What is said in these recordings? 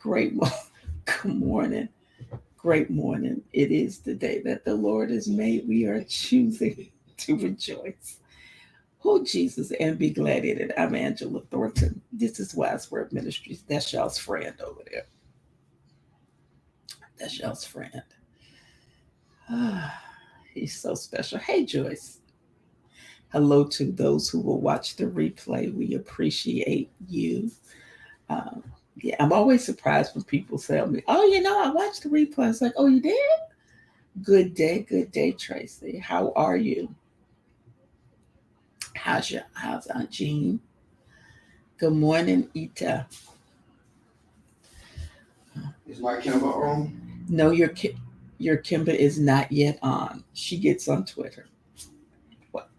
Great good morning. Great morning. It is the day that the Lord has made. We are choosing to rejoice. Oh, Jesus, and be glad in it. I'm Angela Thornton. This is Wise Word Ministries. That's y'all's friend over there. That's y'all's friend. Ah, he's so special. Hey, Joyce. Hello to those who will watch the replay. We appreciate you. Um, yeah, I'm always surprised when people tell me, "Oh, I watched the replay." It's like, "Oh, you did? Good day, Tracy. How are you? How's Aunt Jean? Good morning, Ita. Is my camera on? No, your Kimber is not yet on. She gets on Twitter. What?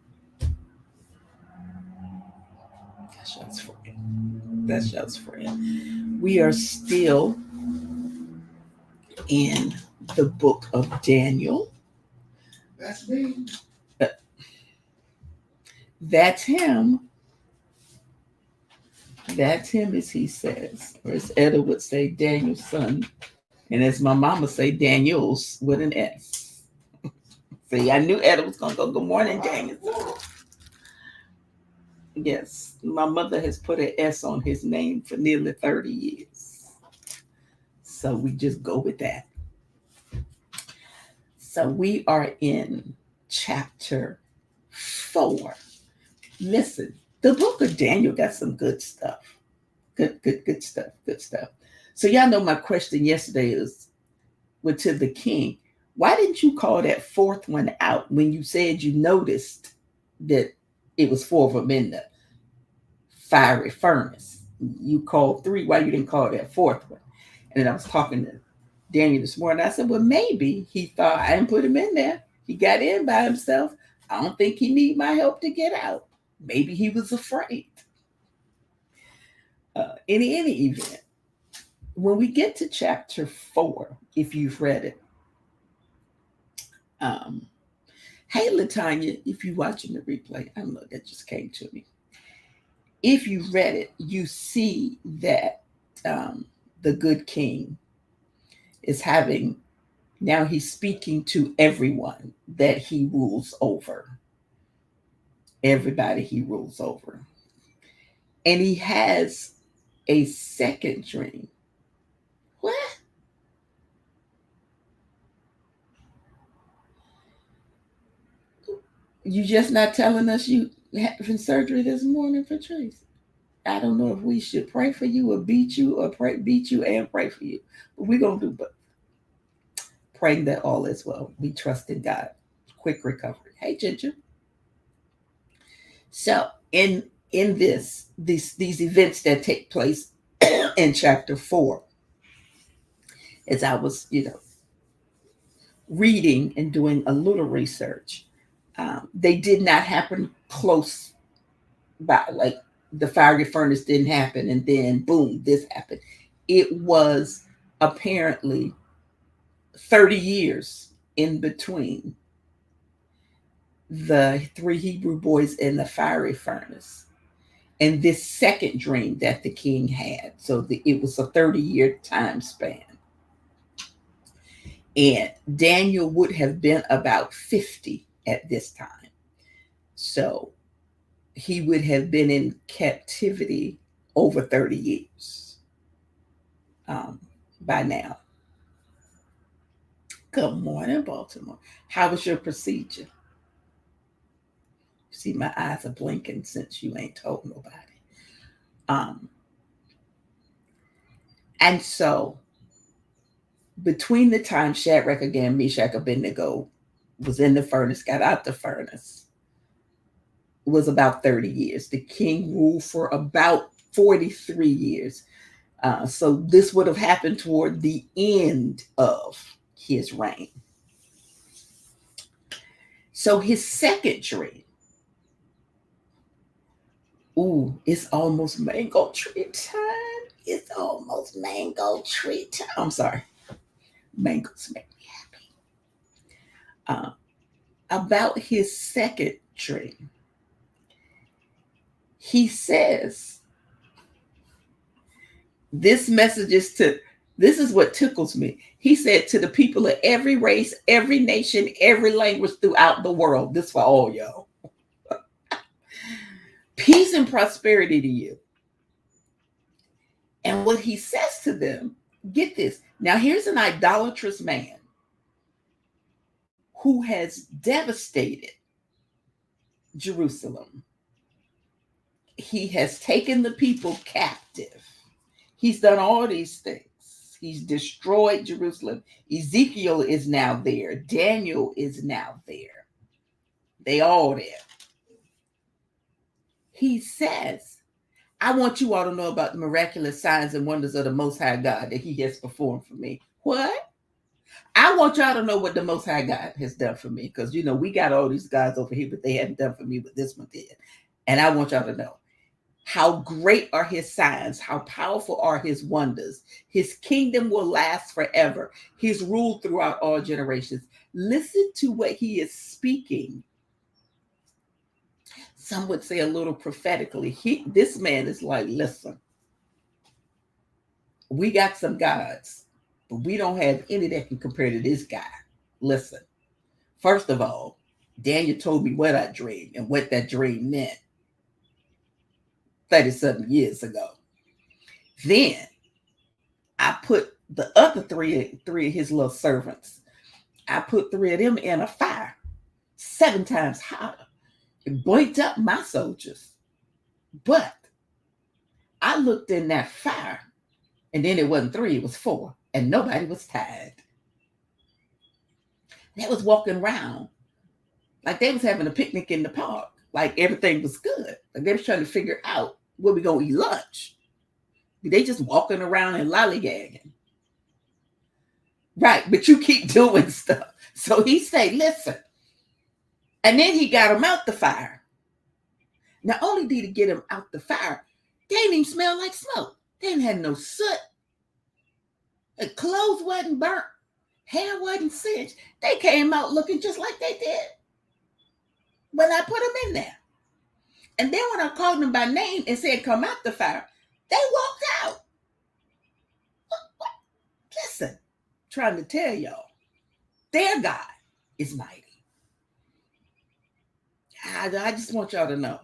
That's just friend. That's just friend. We are still in the book of Daniel. That's me. Uh, That's him. That's him, as he says, or as Etta would say, Daniel's son, and as my mama say, Daniel's with an S. See, I knew Etta was gonna go. Good morning, Daniel. Yes, my mother has put an S on his name for nearly 30 years, so we just go with that. So we are in chapter 4. Listen, the book of Daniel got some good stuff. Good stuff. Good stuff. So y'all know my question yesterday is, to the king, why didn't you call that fourth one out when you said you noticed that it was 4 of them in the fiery furnace? You called 3. Why you didn't call that fourth one? And then I was talking to Daniel this morning. I said, well, maybe he thought I didn't put him in there. He got in by himself. I don't think he need my help to get out. Maybe he was afraid. In any event, when we get to chapter 4, if you've read it, um, hey, Latanya, if you're watching the replay, I don't know, that just came to me. If you read it, you see that the good king is having, now he's speaking to everyone that he rules over. Everybody he rules over. And he has a second dream. What? You just not telling us you having surgery this morning, Patrice? I don't know if we should pray for you or beat you, or beat you and pray for you. But we're going to do both. Praying that all is well. We trust in God. Quick recovery. Hey, Ginger. So in these events that take place in chapter 4, as I was, reading and doing a little research, they did not happen close by, like the fiery furnace didn't happen and then boom, this happened. It was apparently 30 years in between the 3 Hebrew boys in the fiery furnace and this second dream that the king had. So it was a 30-year time span. And Daniel would have been about 50 at this time. So he would have been in captivity over 30 years by now. Good morning, Baltimore. How was your procedure? See, my eyes are blinking since you ain't told nobody. And so between the time Shadrach, again, Meshach, Abednego was in the furnace, got out the furnace, was about 30 years. The king ruled for about 43 years. So this would have happened toward the end of his reign. So his second dream, it's almost mango tree time. It's almost mango tree time. I'm sorry. Mangoes make me happy. About his second dream, he says, this message is to This is what tickles me. He said to the people of every race, every nation, every language throughout the world, this for all y'all. Peace and prosperity to you. And what he says to them, get this. Now, here's an idolatrous man who has devastated Jerusalem. He has taken the people captive. He's done all these things. He's destroyed Jerusalem. Ezekiel is now there. Daniel is now there. They all there. He says, I want you all to know about the miraculous signs and wonders of the Most High God that he has performed for me. What? I want y'all to know what the Most High God has done for me. Because, you know, we got all these guys over here, but they haven't done for me what this one did. And I want y'all to know. How great are his signs? How powerful are his wonders? His kingdom will last forever. His rule throughout all generations. Listen to what he is speaking. Some would say a little prophetically. This man is like, listen, we got some gods, but we don't have any that can compare to this guy. Listen, first of all, Daniel told me what I dreamed and what that dream meant. 37 years ago. Then I put the other three of his little servants. I put 3 of them in a fire 7 times hotter. It blinked up my soldiers. But I looked in that fire and then it wasn't 3, it was 4. And nobody was tired. They was walking around like they was having a picnic in the park. Like everything was good. Like they was trying to figure out where we gonna eat lunch. They just walking around and lollygagging. Right, but you keep doing stuff. So he said, listen. And then he got him out the fire. Not only did he get him out the fire, they didn't even smell like smoke. They didn't have no soot. The clothes wasn't burnt. Hair wasn't singed. They came out looking just like they did when I put them in there. And then when I called them by name and said, come out the fire, they walked out. What? Listen, trying to tell y'all, their God is mighty. I just want y'all to know,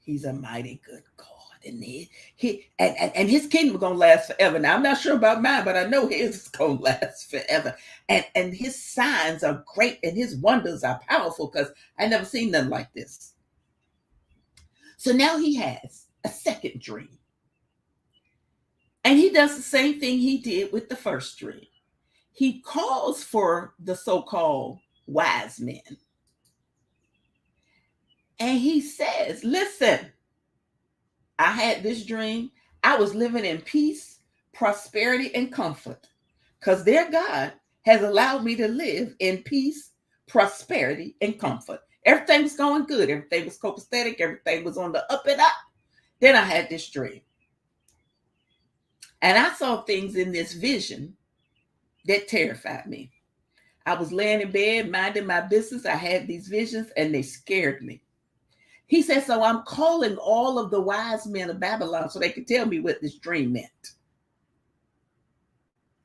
he's a mighty good God. And his kingdom is going to last forever. Now, I'm not sure about mine, but I know his is going to last forever. And his signs are great and his wonders are powerful because I never seen nothing like this. So now he has a second dream. And he does the same thing he did with the first dream. He calls for the so-called wise men. And he says, listen, I had this dream. I was living in peace, prosperity, and comfort because their God has allowed me to live in peace, prosperity, and comfort. Everything was going good. Everything was copacetic. Everything was on the up and up. Then I had this dream. And I saw things in this vision that terrified me. I was laying in bed, minding my business. I had these visions and they scared me. He said, so I'm calling all of the wise men of Babylon so they could tell me what this dream meant.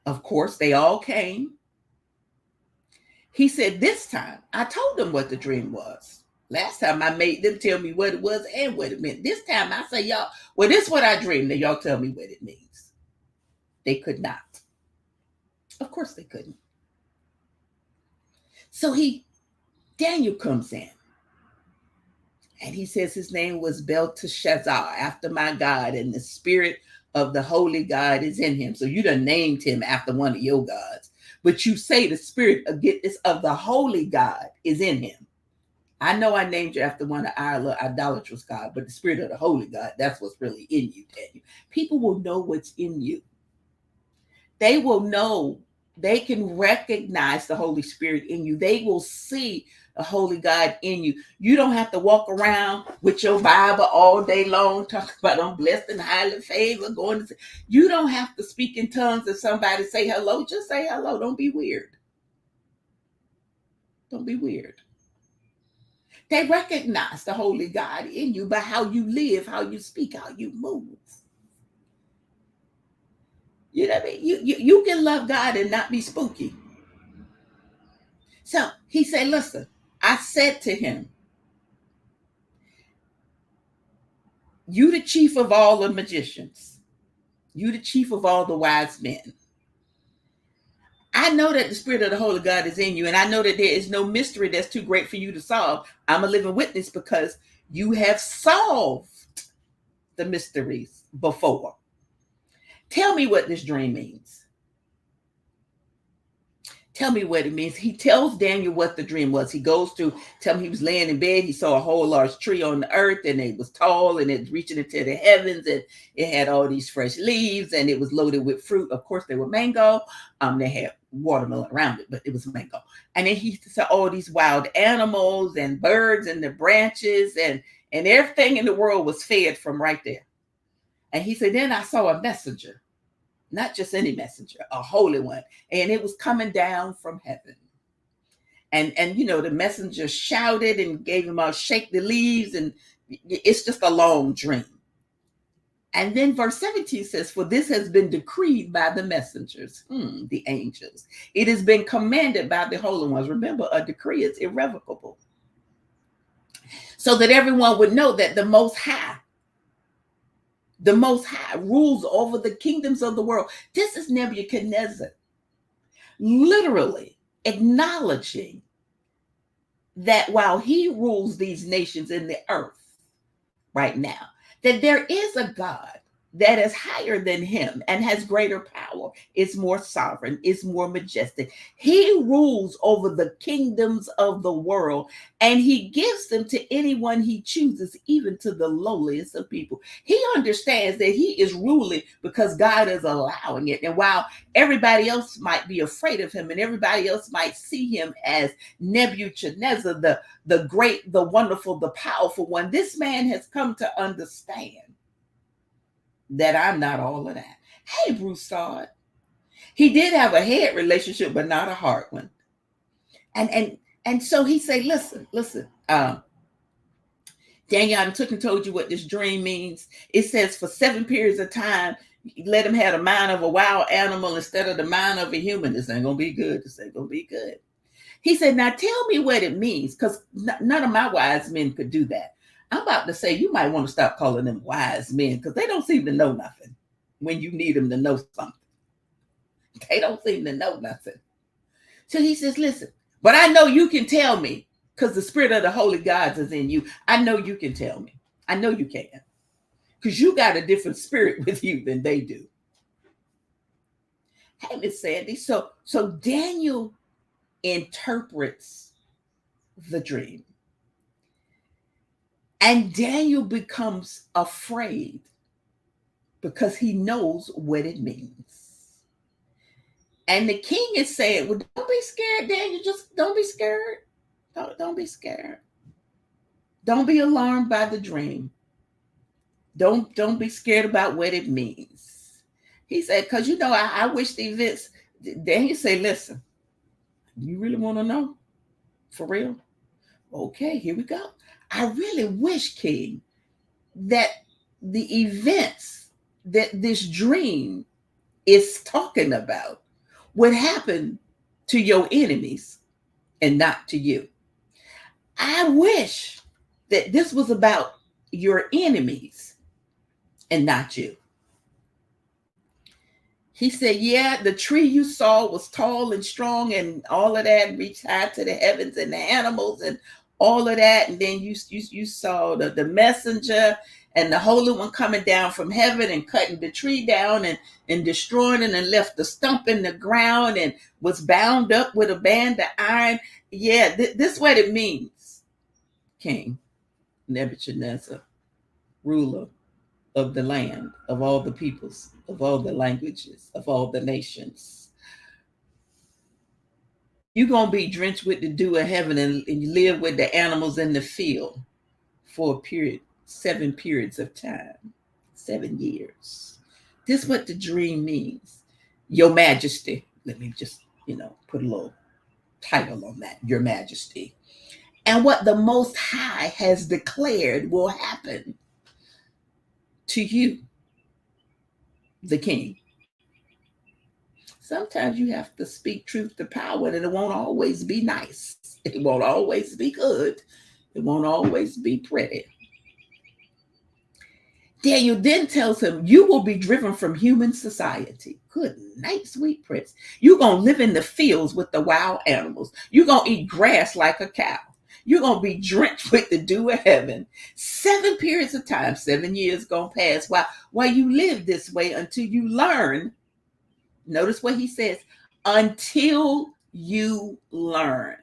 Of course, they all came. He said, this time, I told them what the dream was. Last time I made them tell me what it was and what it meant. This time I say, y'all, well, this is what I dreamed. Now y'all tell me what it means. They could not. Of course they couldn't. So Daniel comes in. And he says his name was Belteshazzar, after my God, and the spirit of the holy God is in him. So you done named him after one of your gods. But you say the spirit of the holy God is in him. I know I named you after one of our idolatrous God, but the spirit of the holy God, that's what's really in you, Daniel. People will know what's in you. They will know. They can recognize the Holy Spirit in you. They will see the Holy God in you. You don't have to walk around with your Bible all day long, talking about I'm blessed and highly favored. You don't have to speak in tongues if somebody say hello. Just say hello. Don't be weird. Don't be weird. They recognize the Holy God in you by how you live, how you speak, how you move. You know what I mean? You can love God and not be spooky. So he said, listen, I said to him, you the chief of all the magicians. You the chief of all the wise men. I know that the Spirit of the Holy God is in you, and I know that there is no mystery that's too great for you to solve. I'm a living witness because you have solved the mysteries before. Tell me what this dream means. Tell me what it means. He tells Daniel what the dream was. He goes to tell him he was laying in bed. He saw a whole large tree on the earth, and it was tall, and it reaching into the heavens, and it had all these fresh leaves, and it was loaded with fruit. Of course, they were mango. They had watermelon around it, but it was mango. And then he saw all these wild animals and birds in the branches, and everything in the world was fed from right there. And he said, then I saw a messenger. Not just any messenger, a holy one. And it was coming down from heaven. And the messenger shouted and gave him a shake the leaves. And it's just a long dream. And then verse 17 says, for this has been decreed by the messengers, the angels. It has been commanded by the holy ones. Remember, a decree is irrevocable. So that everyone would know that the Most High rules over the kingdoms of the world. This is Nebuchadnezzar literally acknowledging that while he rules these nations in the earth right now, that there is a God that is higher than him and has greater power, is more sovereign, is more majestic. He rules over the kingdoms of the world, and he gives them to anyone he chooses, even to the lowliest of people. He understands that he is ruling because God is allowing it. And while everybody else might be afraid of him and everybody else might see him as Nebuchadnezzar, the great, the wonderful, the powerful one, this man has come to understand that I'm not all of that. Hey, Bruce Todd. He did have a head relationship, but not a heart one. And so he said, listen, Daniel, I took and told you what this dream means. It says for 7 periods of time, let him have the mind of a wild animal instead of the mind of a human. This ain't gonna be good. This ain't gonna be good. He said, now tell me what it means, because none of my wise men could do that. I'm about to say, you might want to stop calling them wise men, because they don't seem to know nothing when you need them to know something. They don't seem to know nothing. So he says, listen, but I know you can tell me, because the Spirit of the Holy Gods is in you. I know you can tell me. I know you can, because you got a different spirit with you than they do. Hey, Miss Sandy. So Daniel interprets the dream. And Daniel becomes afraid because he knows what it means. And the king is saying, well, don't be scared, Daniel. Just don't be scared. Don't be scared. Don't be alarmed by the dream. Don't be scared about what it means. He said, because I wish the events. Daniel said, listen, you really want to know? For real? Okay, here we go. I really wish, King, that the events that this dream is talking about would happen to your enemies and not to you. I wish that this was about your enemies and not you. He said, yeah, the tree you saw was tall and strong and all of that, reached high to the heavens, and the animals and all of that. And then you saw the messenger and the Holy One coming down from heaven and cutting the tree down and destroying it, and left the stump in the ground and was bound up with a band of iron. Yeah, this is what it means, King Nebuchadnezzar, ruler of the land, of all the peoples, of all the languages, of all the nations. You're going to be drenched with the dew of heaven, and you live with the animals in the field for a period, 7 periods of time, 7 years. This is what the dream means. Your Majesty. Let me just, put a little title on that. Your Majesty. And what the Most High has declared will happen to you, the king. Sometimes you have to speak truth to power, and it won't always be nice. It won't always be good. It won't always be pretty. Daniel then tells him, you will be driven from human society. Good night, sweet prince. You're going to live in the fields with the wild animals. You're going to eat grass like a cow. You're going to be drenched with the dew of heaven. 7 periods of time, 7 years going to pass while you live this way until you learn. Notice what he says, until you learn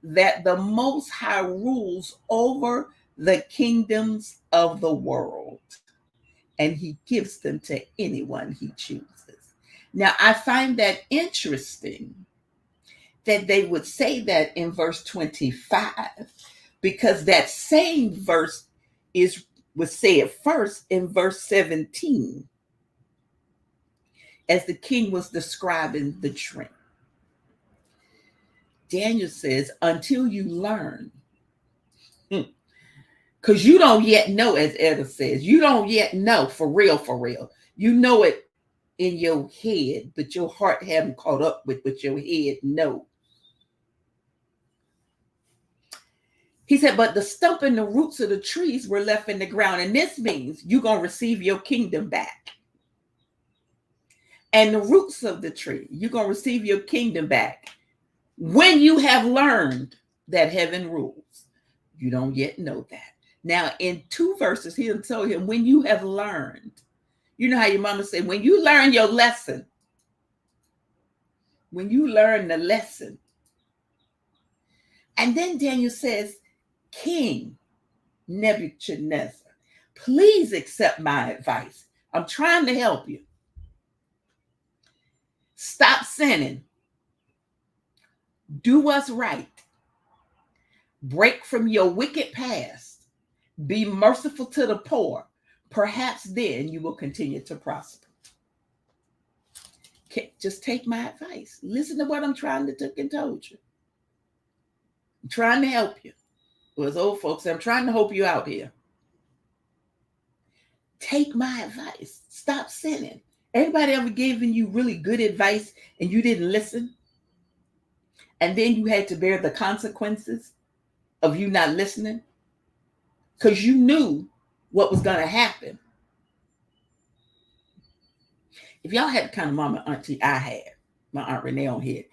that the Most High rules over the kingdoms of the world, and he gives them to anyone he chooses. Now, I find that interesting that they would say that in verse 25, because that same verse was said first in verse 17, as the king was describing the dream. Daniel says, until you learn, because you don't yet know, as Etta says, you don't yet know for real, for real. You know it in your head, but your heart haven't caught up with what your head knows. He said, but the stump and the roots of the trees were left in the ground. And this means you're going to receive your kingdom back. And the roots of the tree, you're going to receive your kingdom back when you have learned that heaven rules. You don't yet know that. Now, in 2 verses, he'll tell him, when you have learned, you know how your mama said, when you learn your lesson, when you learn the lesson. And then Daniel says, King Nebuchadnezzar, please accept my advice. I'm trying to help you. Stop sinning. Do what's right. Break from your wicked past. Be merciful to the poor. Perhaps then you will continue to prosper. Just take my advice. Listen to what I'm trying to take and told you. I'm trying to help you. Well, as old folks say, I'm trying to help you out here. Take my advice. Stop sinning. Anybody ever given you really good advice and you didn't listen? And then you had to bear the consequences of you not listening? Because you knew what was going to happen. If y'all had the kind of mama auntie I had, my Aunt Renee on here,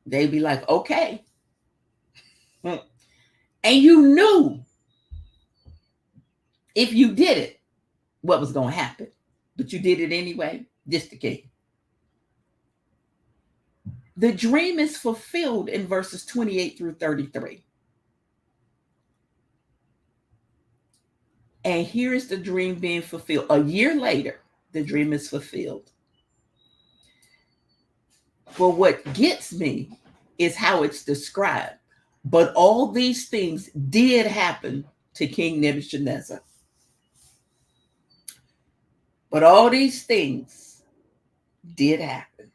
they'd be like, okay. And you knew if you did it, what was going to happen. But you did it anyway. Just the king. The dream is fulfilled in verses 28 through 33. And here is the dream being fulfilled. A year later, the dream is fulfilled. But what gets me is how it's described. But all these things did happen to King Nebuchadnezzar. But all these things did happen.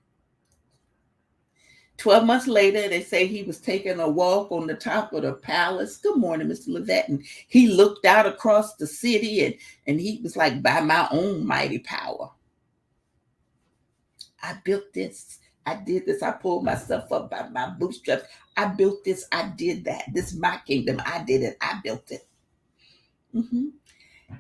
12 months later, they say he was taking a walk on the top of the palace. Good morning, Mr. Levette. And he looked out across the city and he was like, by my own mighty power, I built this. I did this. I pulled myself up by my bootstraps. I built this. I did that. This is my kingdom. I did it. I built it.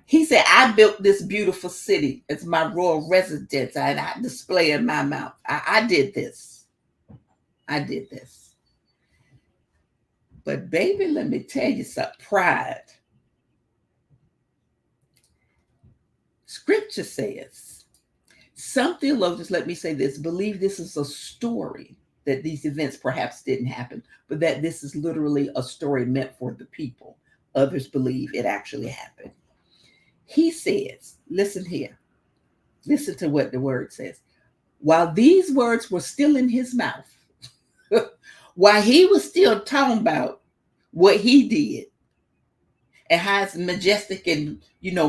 He said, I built this beautiful city. It's my royal residence. And I display in my mouth. I did this. I did this. But baby, let me tell you something. Pride. Scripture says, some theologians, let me say this, believe this is a story, that these events perhaps didn't happen, but that this is literally a story meant for the people. Others believe it actually happened. He says, listen here. Listen to what the word says. While these words were still in his mouth, while he was still talking about what he did and how it's majestic and,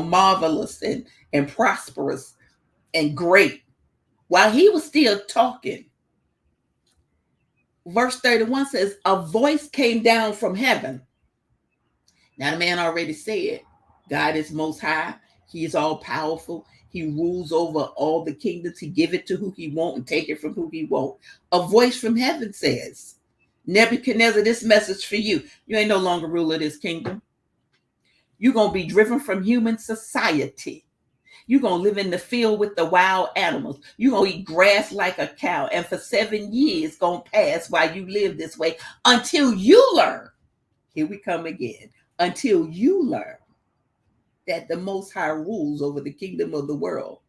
marvelous and prosperous and great, while he was still talking, verse 31 says, a voice came down from heaven. Now the man already said, God is most high. He is all powerful. He rules over all the kingdoms. He give it to who he won't and take it from who he won't. A voice from heaven says, Nebuchadnezzar, this message for you. You ain't no longer ruler of this kingdom. You're going to be driven from human society. You're going to live in the field with the wild animals. You're going to eat grass like a cow. And for 7 years going to pass while you live this way until you learn. Here we come again. Until you learn that the Most High rules over the kingdom of the world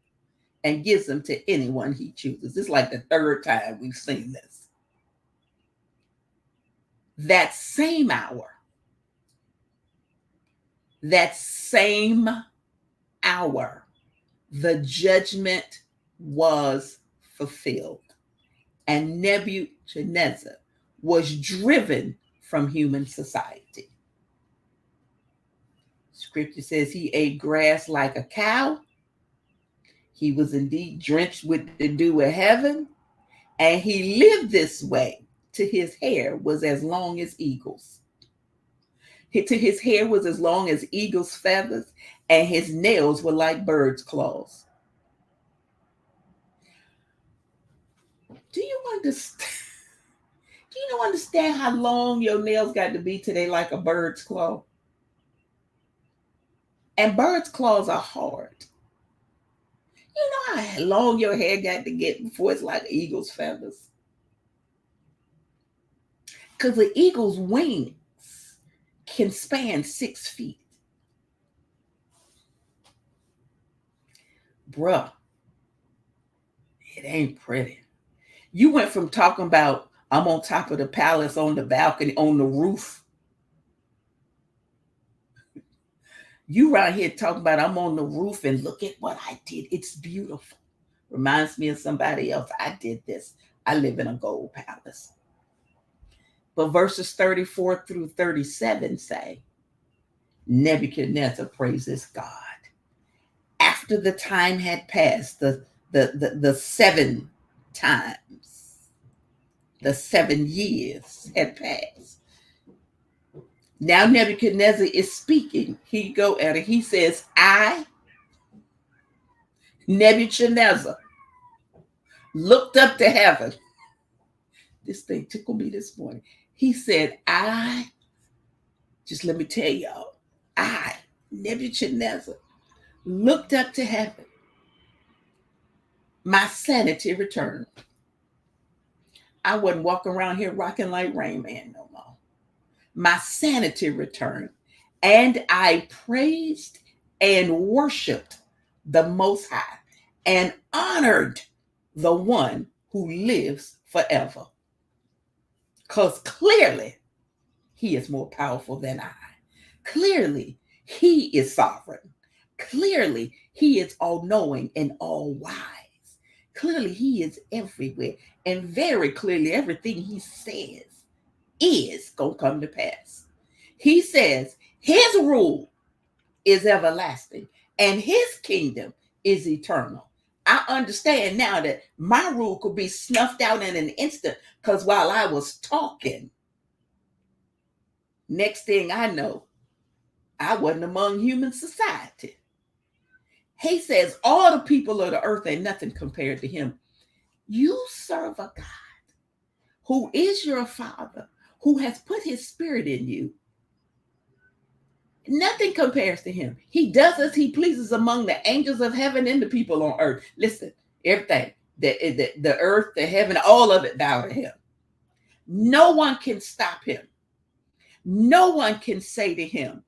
and gives them to anyone he chooses. This is like the 3rd time we've seen this. That same hour, the judgment was fulfilled. And Nebuchadnezzar was driven from human society. Scripture says he ate grass like a cow. He was indeed drenched with the dew of heaven. And he lived this way till his hair was as long as eagles. Till his hair was as long as eagle's feathers, and his nails were like bird's claws. Do you understand how long your nails got to be today, like a bird's claw? And bird's claws are hard. You know how long your hair got to get before it's like eagle's feathers? Because the eagle's wings can span 6 feet. Bruh, it ain't pretty. You went from talking about, I'm on top of the palace, on the balcony, on the roof. You right here talking about, I'm on the roof and look at what I did. It's beautiful. Reminds me of somebody else. I did this. I live in a gold palace. But verses 34 through 37 say, Nebuchadnezzar praises God. After the time had passed, the 7 times, the 7 years had passed. Now Nebuchadnezzar is speaking. He says, I, Nebuchadnezzar, looked up to heaven. This thing tickled me this morning. He said, just let me tell y'all, I, Nebuchadnezzar, looked up to heaven. My sanity returned. I wasn't walking around here rocking like Rain Man no more. My sanity returned, and I praised and worshiped the Most High and honored the one who lives forever. Because clearly, he is more powerful than I. Clearly, he is sovereign. Clearly, he is all-knowing and all-wise. Clearly, he is everywhere. And very clearly, everything he says is going to come to pass. He says his rule is everlasting and his kingdom is eternal. I understand now that my rule could be snuffed out in an instant, because while I was talking, next thing I know, I wasn't among human society. He says all the people of the earth ain't nothing compared to him. You serve a God who is your Father, who has put his spirit in you. Nothing compares to him. He does as he pleases among the angels of heaven and the people on earth. Listen, everything, the earth, the heaven, all of it bow to him. No one can stop him. No one can say to him,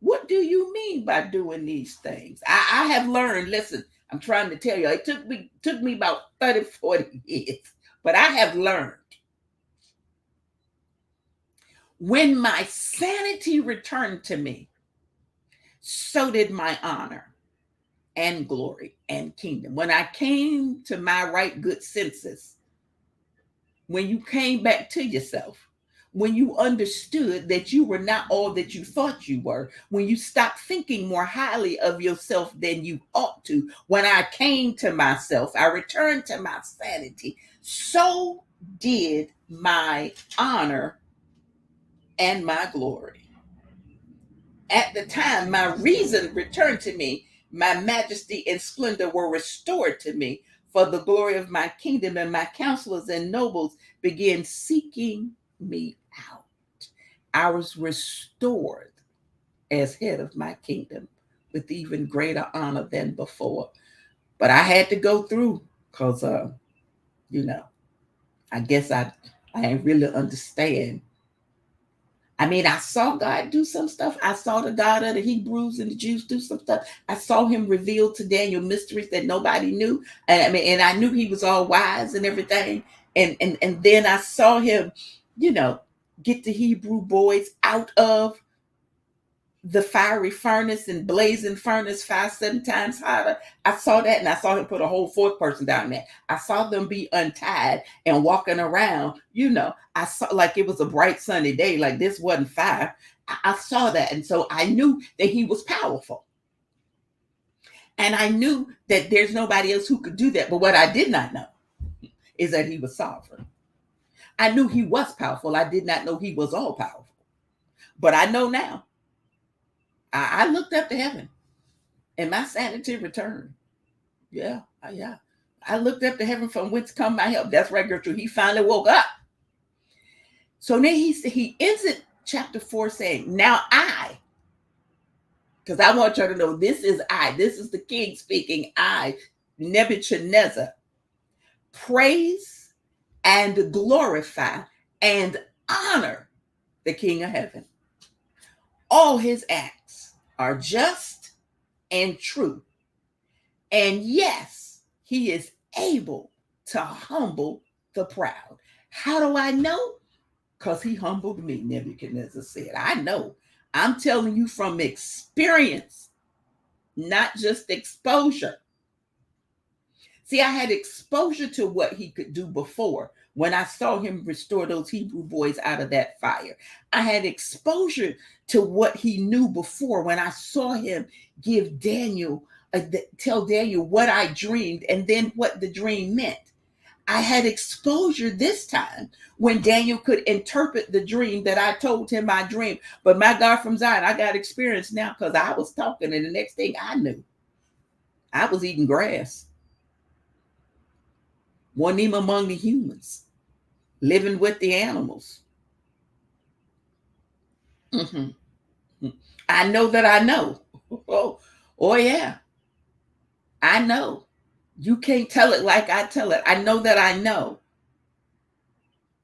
what do you mean by doing these things? I have learned, listen, I'm trying to tell you, it took me about 30, 40 years, but I have learned. When my sanity returned to me, so did my honor and glory and kingdom. When I came to my right good senses, when you came back to yourself, when you understood that you were not all that you thought you were, when you stopped thinking more highly of yourself than you ought to, when I came to myself, I returned to my sanity, so did my honor and my glory. At the time, my reason returned to me. My majesty and splendor were restored to me for the glory of my kingdom, and my counselors and nobles began seeking me out. I was restored as head of my kingdom with even greater honor than before. But I had to go through because, I guess I didn't really understand. I mean, I saw God do some stuff. I saw the God of the Hebrews and the Jews do some stuff. I saw him reveal to Daniel mysteries that nobody knew. And I knew he was all wise and everything. And then I saw him, get the Hebrew boys out of the fiery furnace and blazing furnace 5-7 times hotter. I saw that, and I saw him put a whole fourth person down there. I saw them be untied and walking around. I saw like it was a bright sunny day, like this wasn't fire. I saw that, and so I knew that he was powerful. And I knew that there's nobody else who could do that. But what I did not know is that he was sovereign. I knew he was powerful. I did not know he was all powerful. But I know now. I looked up to heaven and my sanity returned. Yeah. I looked up to heaven from whence come my help. That's right, Gertrude. He finally woke up. So then he ends it chapter 4 saying, now I, because I want you to know this is I. This is the king speaking. I, Nebuchadnezzar, praise and glorify and honor the King of heaven. All his acts are just and true. And yes, he is able to humble the proud. How do I know? Because he humbled me, Nebuchadnezzar said. I know. I'm telling you from experience, not just exposure. See, I had exposure to what he could do before when I saw him restore those Hebrew boys out of that fire. I had exposure to what he knew before when I saw him give Daniel, tell Daniel what I dreamed and then what the dream meant. I had exposure this time when Daniel could interpret the dream that I told him I dreamed. But my God from Zion, I got experience now because I was talking, and the next thing I knew, I was eating grass. Wasn't even among the humans, living with the animals. Mm-hmm. I know that I know. Oh yeah, I know. You can't tell it like I tell it. I know that I know.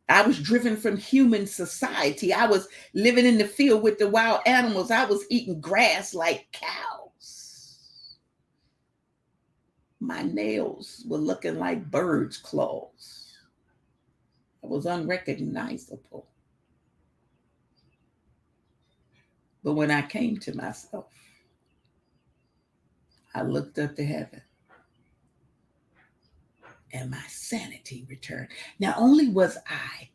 I was driven from human society. I was living in the field with the wild animals. I was eating grass like cows. My nails were looking like birds' claws. I was unrecognizable. But when I came to myself, I looked up to heaven and my sanity returned. Not only was I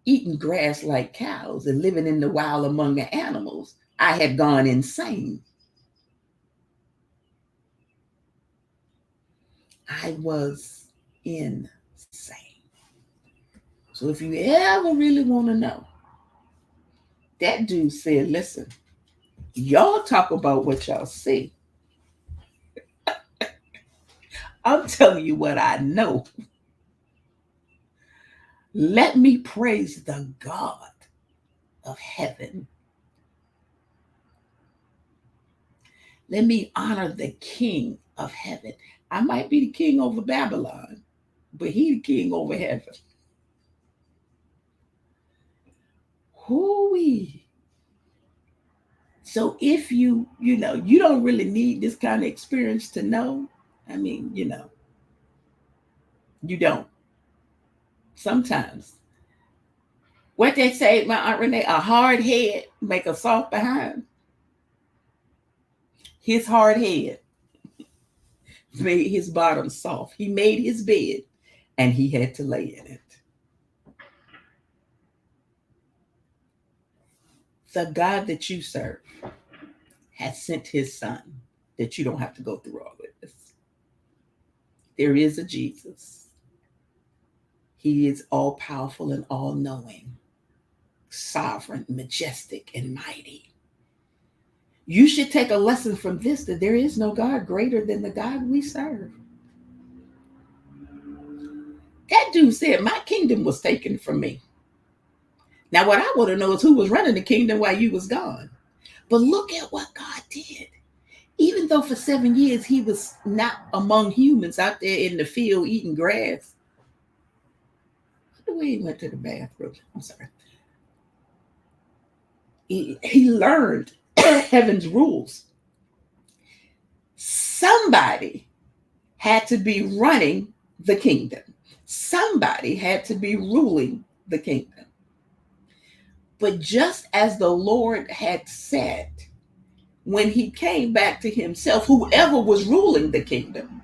eating grass like cows and living in the wild among the animals, I had gone insane. I was insane. So if you ever really want to know, that dude said, listen, y'all talk about what y'all see. I'm telling you what I know. Let me praise the God of heaven. Let me honor the King of heaven. I might be the king over Babylon, but he the king over heaven. Hoo-wee. So if you don't really need this kind of experience to know. I mean, you don't. Sometimes. What they say, my Aunt Renee, a hard head make a soft behind. His hard head made his bottom soft. He made his bed and he had to lay in it. The God that you serve has sent his son that you don't have to go through all of this. There is a Jesus. He is all powerful and all knowing, sovereign, majestic, and mighty. You should take a lesson from this, that there is no God greater than the God we serve. That dude said, my kingdom was taken from me. Now, what I want to know is who was running the kingdom while you was gone. But look at what God did. Even though for 7 years he was not among humans out there in the field eating grass. The way he went to the bathroom. I'm sorry. He learned heaven's rules. Somebody had to be running the kingdom. Somebody had to be ruling the kingdom. But just as the Lord had said, when he came back to himself, whoever was ruling the kingdom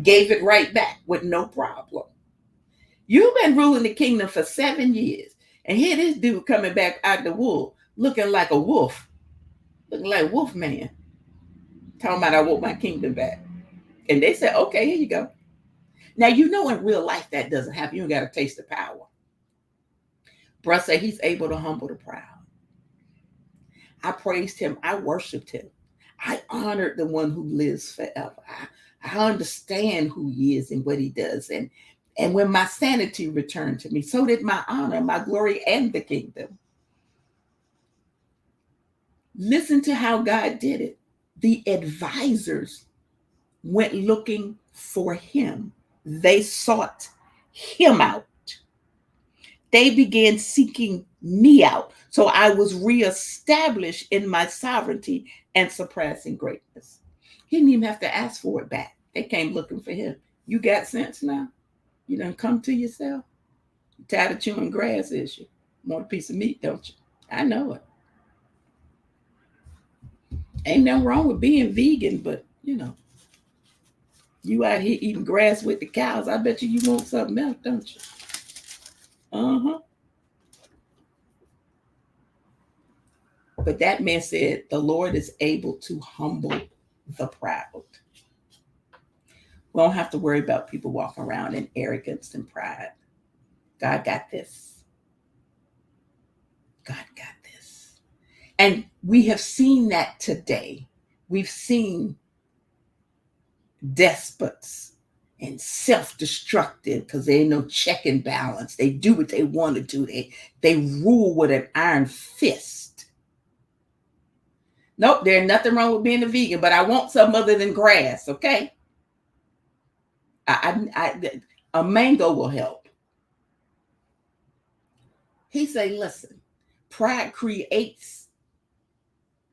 gave it right back with no problem. You've been ruling the kingdom for 7 years. And here this dude coming back out the wool, looking like a wolf. Looking like Wolf Man. Talking about I want my kingdom back. And they said, okay, here you go. Now, you know in real life that doesn't happen. You got to taste the power. Bruh said he's able to humble the proud. I praised him. I worshiped him. I honored the one who lives forever. I understand who he is and what he does. And when my sanity returned to me, so did my honor, my glory, and the kingdom. Listen to how God did it. The advisors went looking for him. They sought him out. They began seeking me out. So I was reestablished in my sovereignty and surpassing greatness. He didn't even have to ask for it back. They came looking for him. You got sense now? You done come to yourself? You tired of chewing grass, is you? Want a piece of meat, don't you? I know it. Ain't nothing wrong with being vegan, but you out here eating grass with the cows. I bet you want something else, don't you? Uh-huh. But that man said, the Lord is able to humble the proud. We don't have to worry about people walking around in arrogance and pride. God got this. God got this. And we have seen that today. We've seen despots and self-destructive because there ain't no check and balance. They do what they want to do. They rule with an iron fist. Nope, there's nothing wrong with being a vegan, but I want something other than grass, okay? A mango will help. He say, listen, pride creates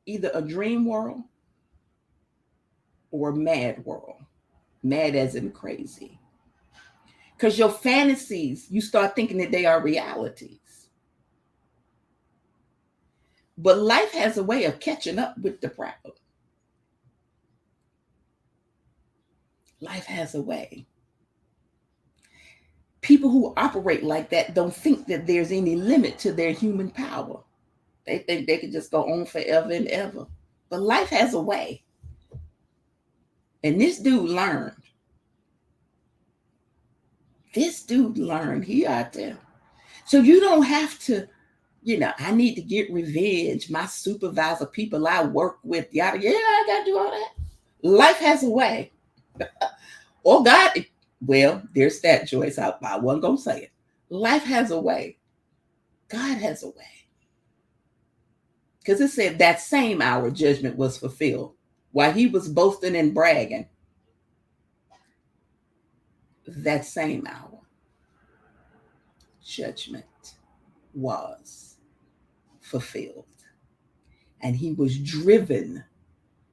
either a dream world or a mad world. Mad as in crazy. Because your fantasies, you start thinking that they are realities. But life has a way of catching up with the proud. Life has a way. People who operate like that don't think that there's any limit to their human power. They think they can just go on forever and ever. But life has a way. And this dude learned. He out there. So you don't have to, I need to get revenge. My supervisor, people I work with, yada, yeah, I got to do all that. Life has a way. Oh, God, well, there's that, Joyce. I wasn't going to say it. Life has a way. God has a way. Because it said that same hour judgment was fulfilled. While he was boasting and bragging, that same hour judgment was fulfilled. And he was driven.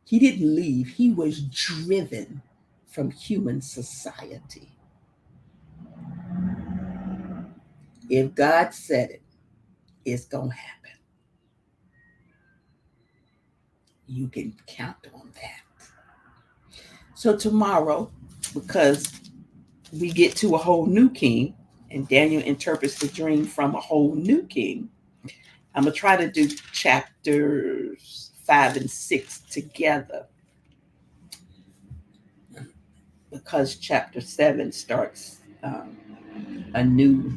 He didn't leave. He was driven from human society. If God said it, it's going to happen. You can count on that. So tomorrow, because we get to a whole new king, and Daniel interprets the dream from a whole new king, I'm going to try to do chapters 5 and 6 together, because chapter 7 starts a new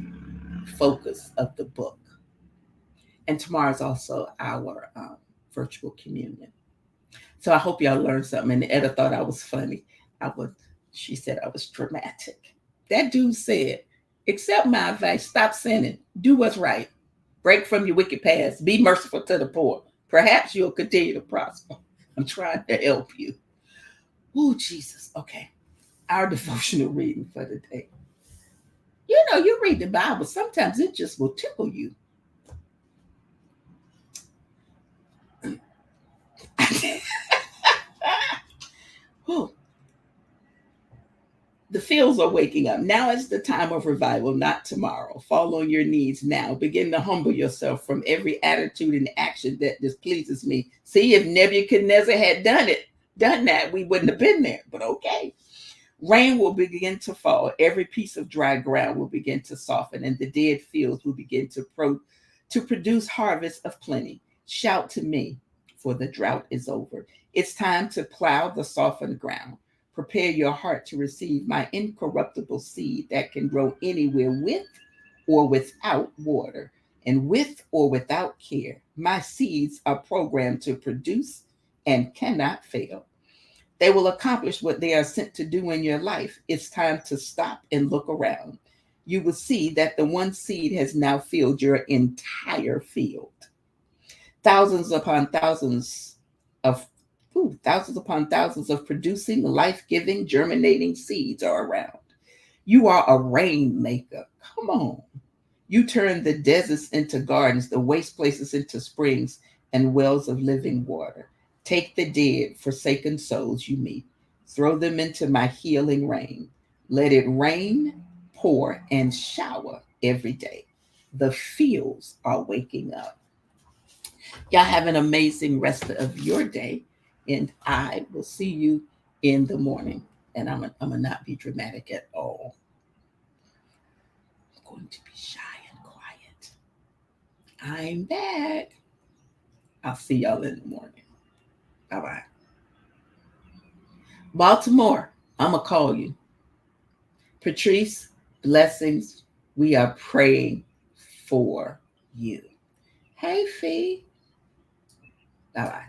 focus of the book. And tomorrow is also our virtual communion. So I hope y'all learned something. And Etta thought I was funny. She said I was dramatic. That dude said, accept my advice, stop sinning, do what's right, break from your wicked past, be merciful to the poor. Perhaps you'll continue to prosper. I'm trying to help you. Oh, Jesus. Okay. Our devotional reading for the day. You know, you read the Bible, sometimes it just will tickle you. Oh, the fields are waking up. Now is the time of revival, not tomorrow. Fall on your knees now. Begin to humble yourself from every attitude and action that displeases me. See, if Nebuchadnezzar had done that, we wouldn't have been there. But okay. Rain will begin to fall. Every piece of dry ground will begin to soften, and the dead fields will begin to produce harvests of plenty. Shout to me, for the drought is over. It's time to plow the softened ground. Prepare your heart to receive my incorruptible seed that can grow anywhere with or without water, and with or without care. My seeds are programmed to produce and cannot fail. They will accomplish what they are sent to do in your life. It's time to stop and look around. You will see that the one seed has now filled your entire field. Thousands upon thousands of producing, life-giving, germinating seeds are around. You are a rainmaker. Come on. You turn the deserts into gardens, the waste places into springs and wells of living water. Take the dead, forsaken souls you meet. Throw them into my healing rain. Let it rain, pour, and shower every day. The fields are waking up. Y'all have an amazing rest of your day. And I will see you in the morning. And I'm going to not be dramatic at all. I'm going to be shy and quiet. I'm back. I'll see y'all in the morning. Bye-bye. Baltimore, I'm going to call you. Patrice, blessings. We are praying for you. Hey, Fee. Bye-bye.